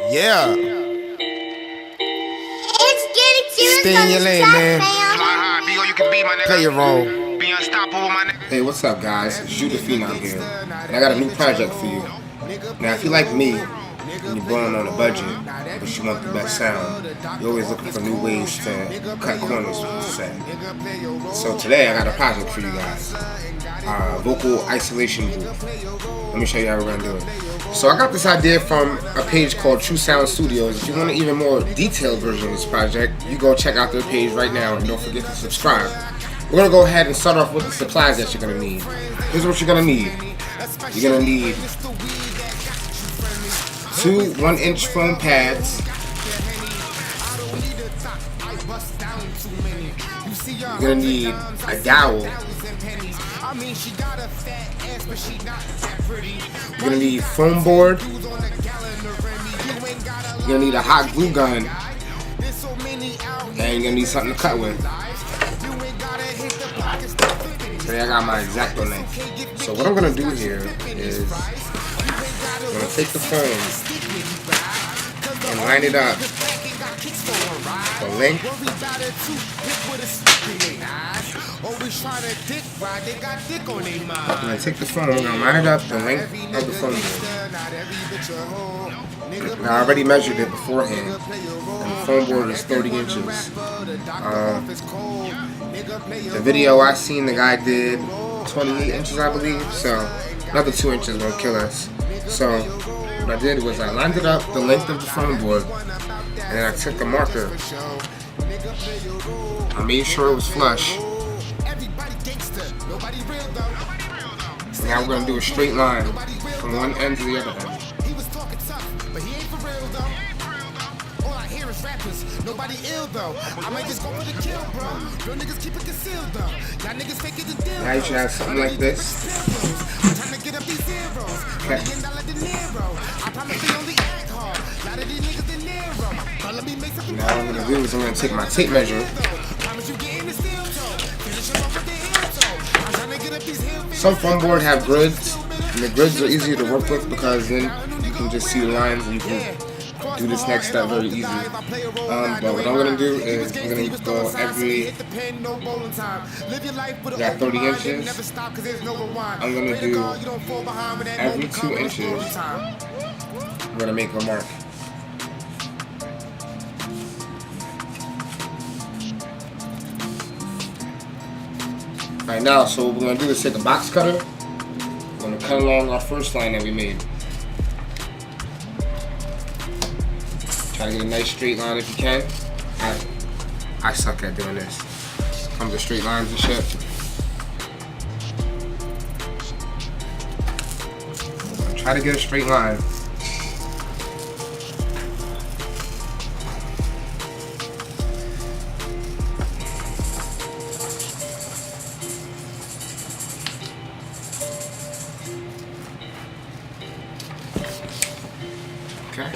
Yeah. It's getting serious. Stay in your lane, man. Fly high, be all you can be, my nigga. Play your role. Be unstoppable, my nigga. Hey, what's up, guys? It's Judah Phenom here, and I got a new project for you. Now, if you like me, and you're blowing on a budget, but you want the best sound, you're always looking for new ways to cut corners with the set. So today, I got a project for you guys. Vocal isolation booth. Let me show you how we're gonna do it. So I got this idea from a page called True Sound Studios. If you want an even more detailed version of this project, you go check out their page right now, and don't forget to subscribe. We're gonna go ahead and start off with the supplies that you're gonna need. Here's what you're gonna need. You're gonna need 2 1-inch foam pads. You're gonna need a dowel. You're gonna need foam board. You're gonna need a hot glue gun. And you're gonna need something to cut with. Today I got my X-Acto knife. So what I'm gonna do here is I'm gonna take the foam and line it up the length. I'm gonna take the foam, I'm gonna line it up the length of the foam board. Now I already measured it beforehand, and the foam board is 30 inches. The video I seen, the guy did 28 inches, I believe, so another 2 inches won't kill us. So what I did was I lined it up the length of the foam board, and then I took a marker. I made sure it was flush. Now we're gonna do a straight line from one end to the other end. Nobody ill though. I might just go for the kill, bro. Real niggas keep it concealed though. Y'all niggas fake it the deal. Now you should have something like this. Okay. Now what I'm gonna do is I'm gonna take my tape measure. Some foam board have grids, and the grids are easier to work with because then you can just see the lines and you can do this next step very easy. But what I'm gonna do is I'm gonna go every, got 30 inches. I'm gonna do every 2 inches. I'm gonna make a mark. Right now, so what we're gonna do is take a box cutter. We're gonna cut along our first line that we made. Try to get a nice straight line if you can. I suck at doing this. Comes to straight lines and shit. Try to get a straight line. Okay.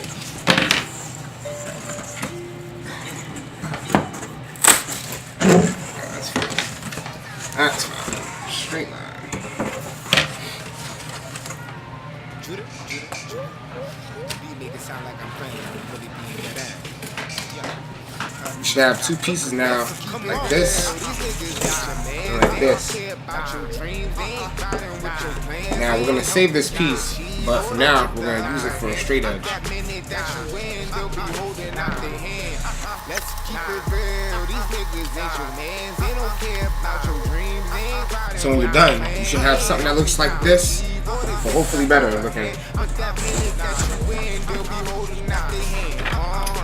That's fine. Straight line. You should have 2 pieces now, like this and like this. Now we're gonna save this piece, but for now we're gonna use it for a straight edge. So when you're done, you should have something that looks like this, but hopefully better looking.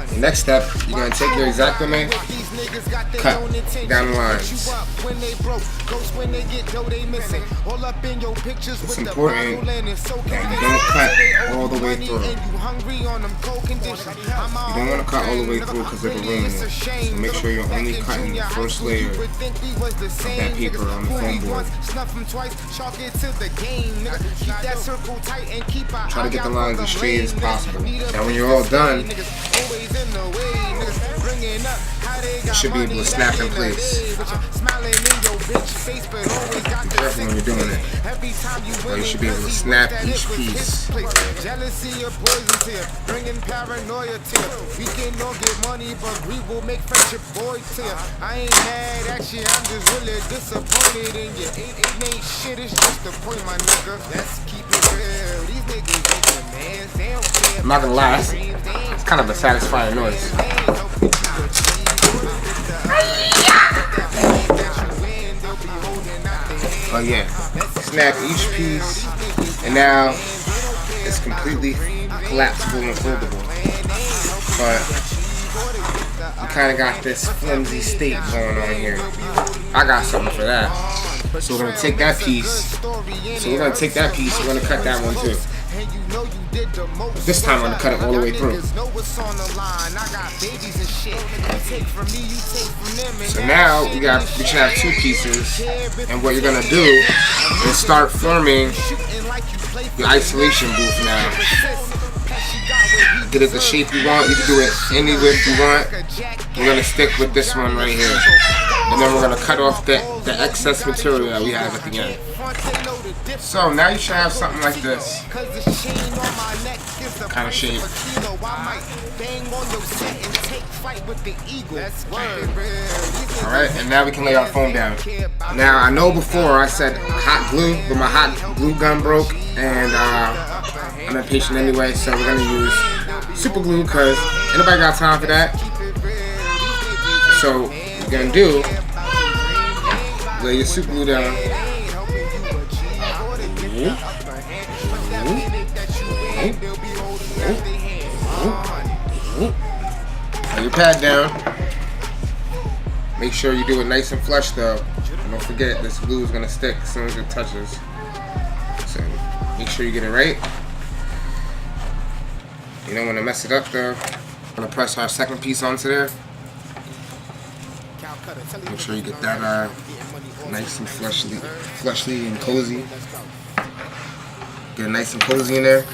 The next step, you're going to take your X-Acto knife, cut down the lines. It's important that you don't cut all the way through. You don't want to cut all the way through because it'll ruin it. So make sure you're only cutting the first layer of that paper on the foam board. Try to get the lines as straight as possible. Now when you're all done, it should be able to snap in place. Be careful when you're doing it. But you should be able to snap each piece. Jealousy of poison tear, bringing paranoia tear. We can all get money, but greed will make friendship void tear. I ain't mad at you, I'm just really disappointed in you. It ain't shit, it's just a point, my nigga. Let's keep it real. These niggas ain't the man, they don't care. I'm not gonna lie, it's kind of a satisfying noise. But yeah, snap each piece, and now it's completely collapsible and foldable. But you kind of got this flimsy state going on here. I got something for that. So we're gonna take that piece. We're gonna cut that one too. This time I'm gonna cut it all the way through. So now we should have two pieces, and what you're gonna do is start forming the isolation booth now. Get it the shape you want. You can do it any width you want. We're gonna stick with this one right here, and then we're gonna cut off the excess material that we have at the end. So now you should have something like this kind of shape. Alright, and now we can lay our foam down. Now I know before I said hot glue, but my hot glue gun broke, and I'm impatient anyway, so we're gonna use super glue because anybody got time for that. So what we're gonna do, lay your super glue down. Lay your pad down. Make sure you do it nice and flush though. And don't forget, this glue is gonna stick as soon as it touches. So make sure you get it right. You don't want to mess it up though. I'm gonna press our second piece onto there. Make sure you get that nice and fleshly and cozy. Get it nice and cozy in there.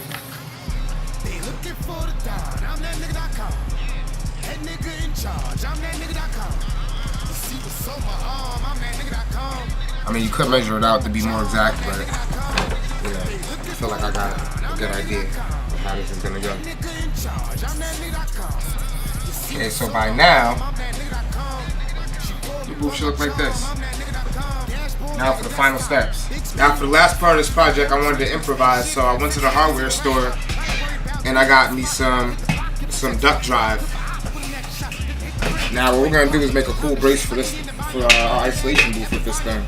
I mean, you could measure it out to be more exact, but you know, I feel like I got a good idea of how this is gonna go. Okay, so by now, your booth should look like this. Now for the final steps. Now for the last part of this project, I wanted to improvise, so I went to the hardware store and I got me some duct drive. Now what we're gonna do is make a cool brace for our isolation booth with this thing.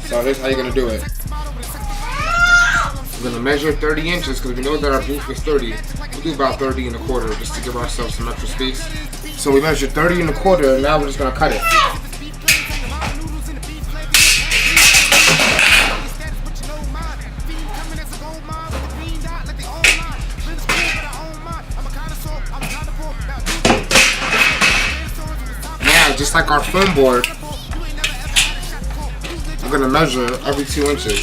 So here's how you're gonna do it. We're gonna measure 30 inches because we know that our booth is 30. We'll do about 30 1/4 just to give ourselves some extra space. So we measured 30 1/4, and now we're just gonna cut it. Now, just like our foam board, we're gonna measure every 2 inches.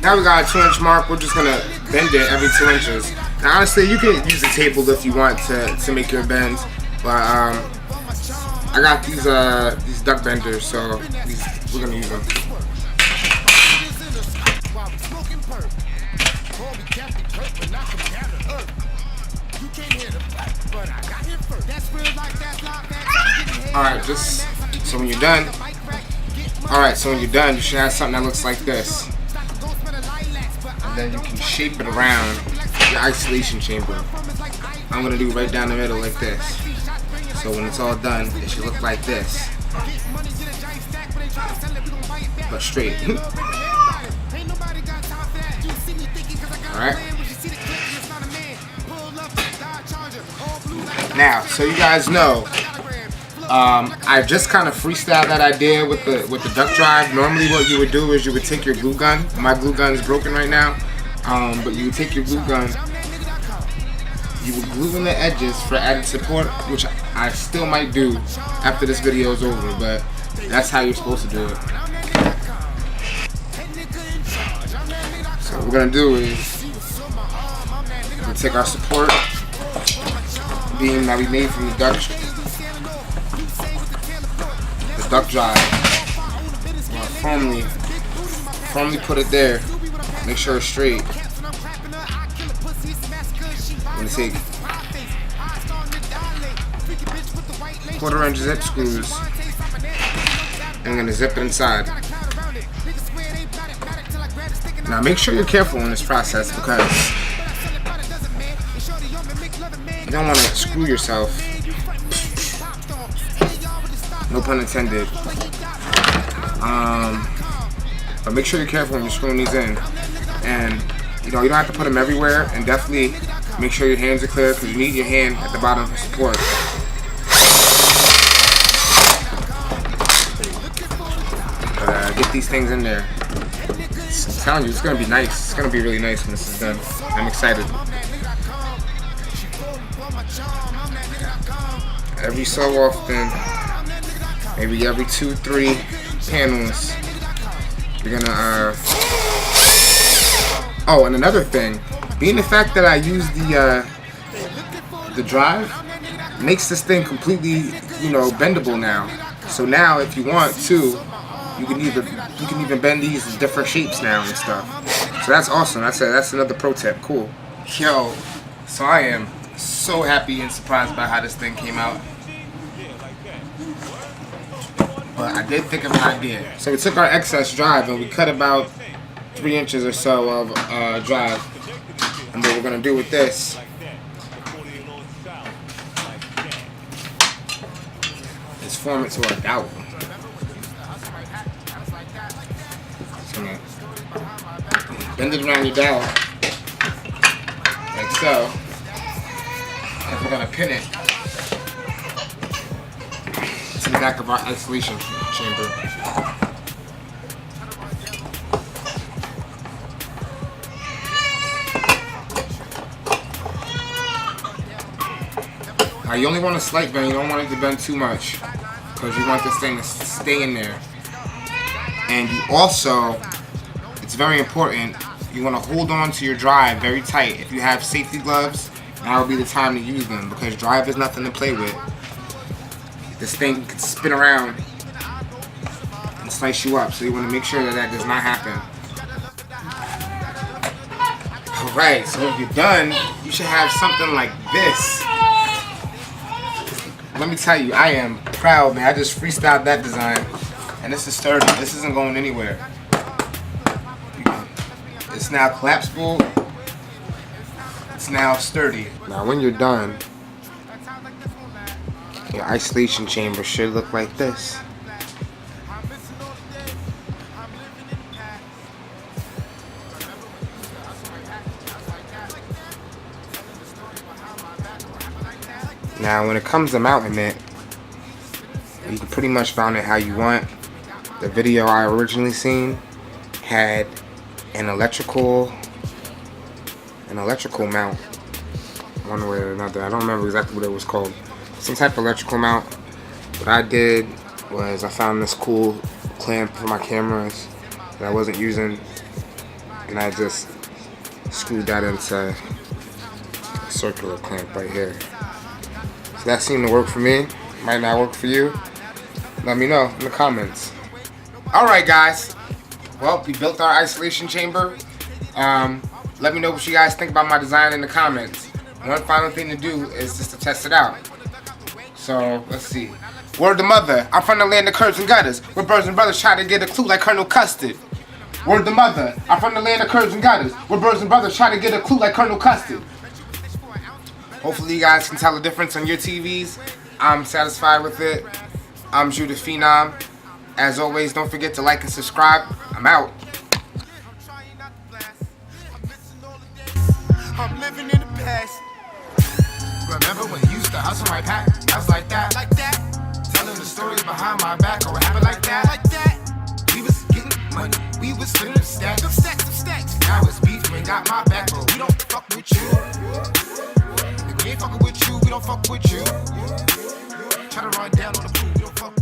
Now we got a 2-inch mark. We're just gonna bend it every 2 inches. Now honestly, you can use a table if you want to make your bends, but I got these duck benders, so we're gonna use them. Alright, so when you're done, you should have something that looks like this. And then you can shape it around your isolation chamber. I'm going to do right down the middle like this. So when it's all done, it should look like this. But straight. Alright. Now, so you guys know, I just kind of freestyled that idea with the duct drive. Normally what you would do is you would take your glue gun. My glue gun is broken right now. But you would take your glue gun you will glue in the edges for added support, which I still might do after this video is over, but that's how you're supposed to do it. So what we're gonna do is we're gonna take our support beam that we made from the duck drive. We're gonna firmly put it there. Make sure it's straight. I'm gonna take 1/4" zip screws. I'm gonna zip it inside. Now make sure you're careful in this process because you don't want to screw yourself. No pun intended. But make sure you're careful when you're screwing these in. And you don't have to put them everywhere. And definitely make sure your hands are clear because you need your hand at the bottom for support. But get these things in there. I'm telling you, it's gonna be nice. It's gonna be really nice when this is done. I'm excited. Every so often, maybe every 2-3 panels, you're gonna oh, and another thing, being the fact that I use the drive makes this thing completely, bendable now. So now, if you want to, you can even bend these in different shapes now and stuff. So that's awesome. That's another pro tip. Cool. Yo, so I am so happy and surprised by how this thing came out. But I did think of an idea. So we took our excess drive and we cut about 3 inches or so of drive. And what we're gonna do with this is form it to a dowel. So bend it around your dowel, like so. And we're gonna pin it to the back of our isolation chamber. Now you only want a slight bend, you don't want it to bend too much because you want this thing to stay in there. And you also, it's very important, you want to hold on to your drive very tight. If you have safety gloves, now would be the time to use them because drive is nothing to play with. This thing can spin around and slice you up, so you want to make sure that does not happen. Alright, so if you're done, you should have something like this. Let me tell you, I am proud, man. I just freestyled that design. And this is sturdy. This isn't going anywhere. It's now collapsible. It's now sturdy. Now when you're done, your isolation chamber should look like this. Now when it comes to mounting it, you can pretty much mount it how you want. The video I originally seen had an electrical mount, one way or another. I don't remember exactly what it was called. Some type of electrical mount. What I did was I found this cool clamp for my cameras that I wasn't using, and I just screwed that into a circular clamp right here. So that seemed to work for me. Might not work for you. Let me know in the comments. Alright guys, well, we built our isolation chamber. Let me know what you guys think about my design in the comments. One final thing to do is just to test it out. So, let's see. Word to mother, I'm from the land of curbs and gutters, where birds and brothers try to get a clue like Colonel Custard. Word to mother, I'm from the land of curbs and gutters, where birds and brothers try to get a clue like Colonel Custard. Hopefully you guys can tell the difference on your TVs. I'm satisfied with it. I'm Drew the Phenom. As always, don't forget to like and subscribe. I'm out. I'm living in the past. Remember when you used to hustle my pack? I was like that. Telling the stories behind my back, or what happened like that. We was getting money, we was spending stacks. Now it's beef, we ain't got my back, but we don't fuck with you. We ain't fucking with you, we don't fuck with you. Try to run down on the food, we don't fuck with you.